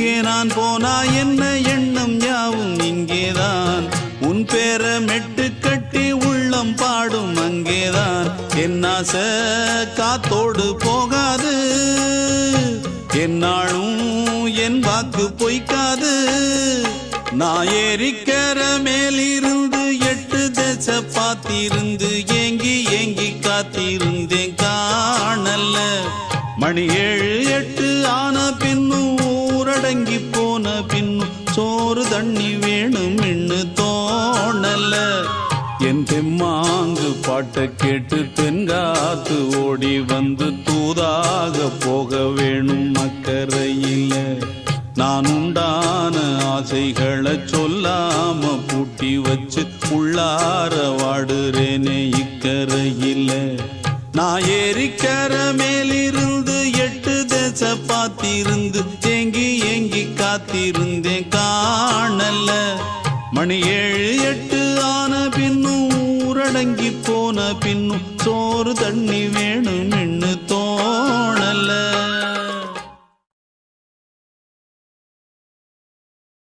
எங்கே நான் போனா என்ன எண்ணம் யாவும் இங்கேதான் உன் பேர மெட்டு கட்டி உள்ளம் பாடும் அங்கேதான் என் ஆசை காத்தோடு போகாது என்னாலும் என் வாக்கு பொய்க்காது நான் ஏறிக்கர மேலிருந்து 8 தேச பார்த்திருந்து ஏங்கி ஏங்கி காத்திருந்தேன் காணல்ல மணி 7 8 ஆன பின்னும் ஊரடங்கி போன பின்னும் சோறு தண்ணி வேணும் இன்னு தோணல என் தெம்மாங்கு பாட்டை கேட்டு தென்காத்து ஓடி வந்து தூதாக போக வேணும் அக்கறையில நான் உண்டான ஆசைகளை சொல்லாம பூட்டி வச்சு உள்ளார வாடுறேனே இக்கரையில நான் ஏறிக்கர மேலிருந்து 8 தேச பார்த்திருந்து ஏங்கி ஏங்கி காத்திருந்தேன் காணல மணி 7 8 ஆன பின்னும் ஊரடங்கி போன பின்னும் சோறு தண்ணி வேணும் இன்னு தோணல